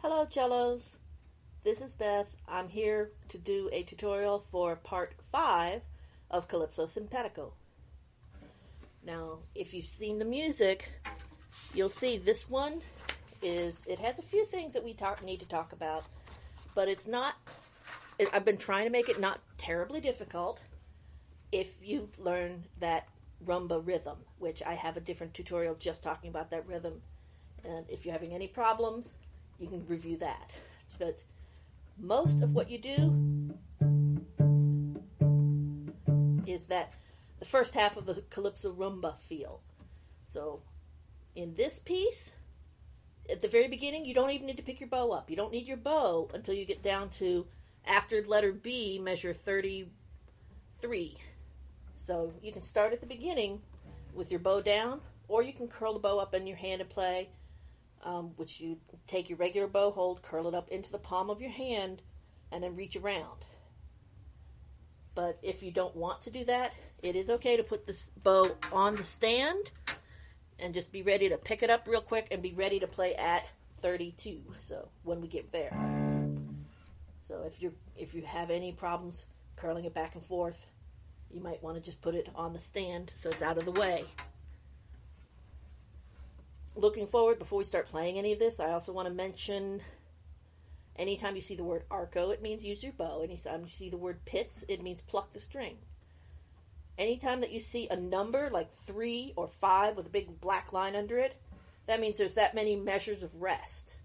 Hello Cellos, this is Beth. I'm here to do a tutorial for part 5 of Calypso Simpatico. Now, if you've seen the music, you'll see this one it has a few things that we need to talk about, but I've been trying to make it not terribly difficult if you learn that rumba rhythm, which I have a different tutorial just talking about that rhythm. And if you're having any problems, you can review that. But most of what you do is that the first half of the Calypso rumba feel. So in this piece, at the very beginning, you don't even need to pick your bow up. You don't need your bow until you get down to, after letter B, measure 33. So you can start at the beginning with your bow down, or you can curl the bow up in your hand and play, which you take your regular bow hold, curl it up into the palm of your hand, and then reach around. But if you don't want to do that, it is okay to put this bow on the stand and just be ready to pick it up real quick and be ready to play at 32. So when we get there. So if you have any problems curling it back and forth, you might want to just put it on the stand so it's out of the way. Looking forward, before we start playing any of this, I also want to mention, anytime you see the word arco, it means use your bow. Anytime you see the word pits, it means pluck the string. Anytime that you see a number like 3 or 5 with a big black line under it, that means there's that many measures of rest.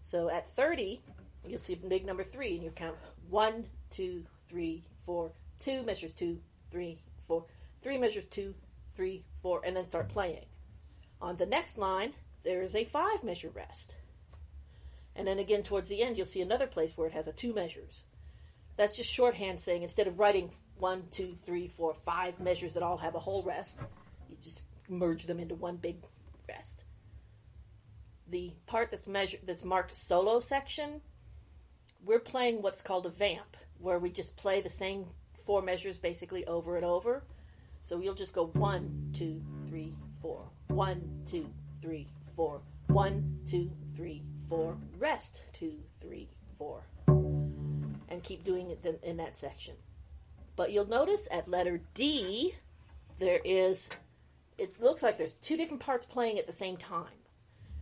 So at 30, you'll see a big number 3, and you count 1, 2, 3, 4, 2 measures 2, 3, 4, 3 measures 2, 3, 4, and then start playing. On the next line, there is a 5 measure rest. And then again towards the end, you'll see another place where it has a 2 measures. That's just shorthand saying, instead of writing 1, 2, 3, 4, 5 measures that all have a whole rest, you just merge them into one big rest. The part that's marked solo section, we're playing what's called a vamp, where we just play the same 4 measures basically over and over. So you'll just go 1, 2, 3, 4. 1, 2, 3, 4. 1, 2, 3, 4. Rest 2, 3, 4. And keep doing it in that section. But you'll notice at letter D, it looks like there's 2 different parts playing at the same time.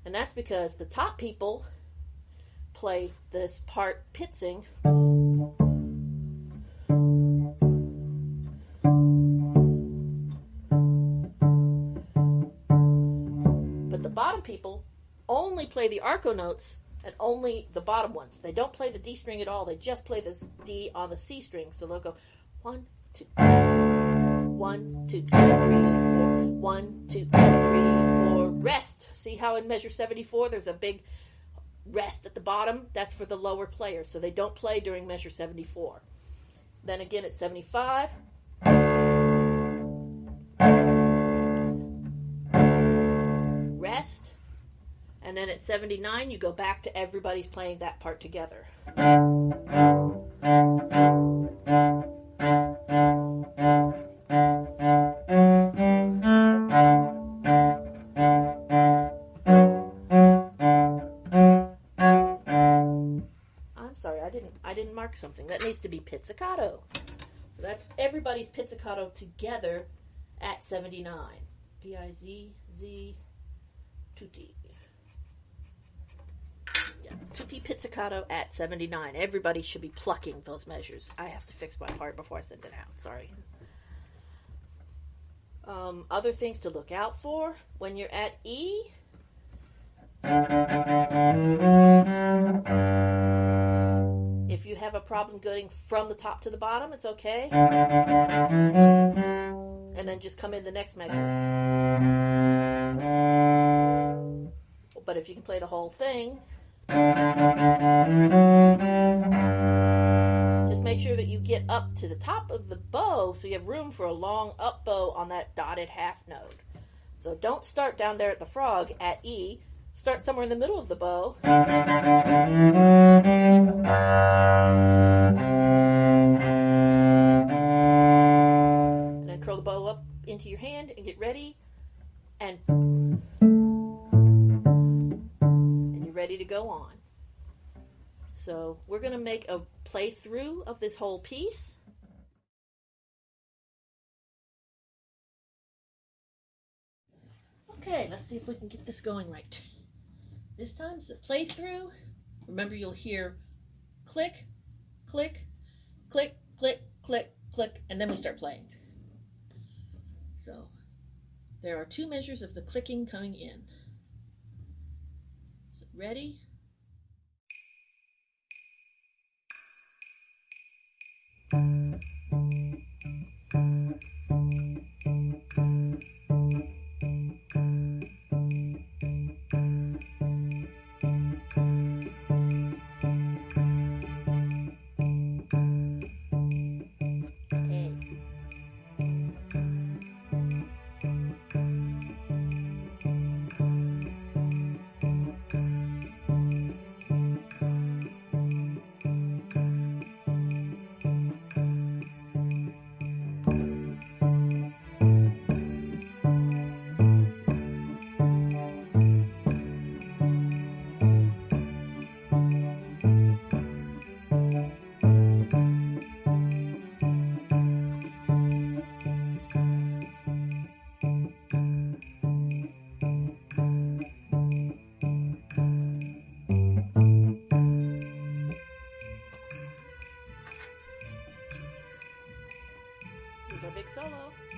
And that's because the top people play this part pitsing. But the bottom people only play the arco notes and only the bottom ones. They don't play the D string at all. They just play this D on the C string. So they'll go 1, 2, 1, 2, 3, 4. 1, 2, 3, 4. Rest. See how in measure 74 there's a big rest at the bottom? That's for the lower players. So they don't play during measure 74. Then again at 75. Rest. And then at 79, you go back to everybody's playing that part together. I'm sorry, I didn't mark something. That needs to be pizzicato. So that's everybody's pizzicato together at 79. P-I-Z-Z tutti. Yeah, tutti pizzicato at 79. Everybody should be plucking those measures. I have to fix my part before I send it out. Sorry. Other things to look out for when you're at E. If you have a problem going from the top to the bottom, it's okay. And then just come in the next measure. But if you can play the whole thing, just make sure that you get up to the top of the bow so you have room for a long up bow on that dotted half note. So don't start down there at the frog at E. Start somewhere in the middle of the bow. And then curl the bow up into your hand and get ready. And you're ready to go on. So we're going to make a playthrough of this whole piece. Okay, let's see if we can get this going right. This time it's a playthrough. Remember, you'll hear click, click, click, click, click, click, and then we start playing. So there are 2 measures of the clicking coming in. So ready? Here's our big solo.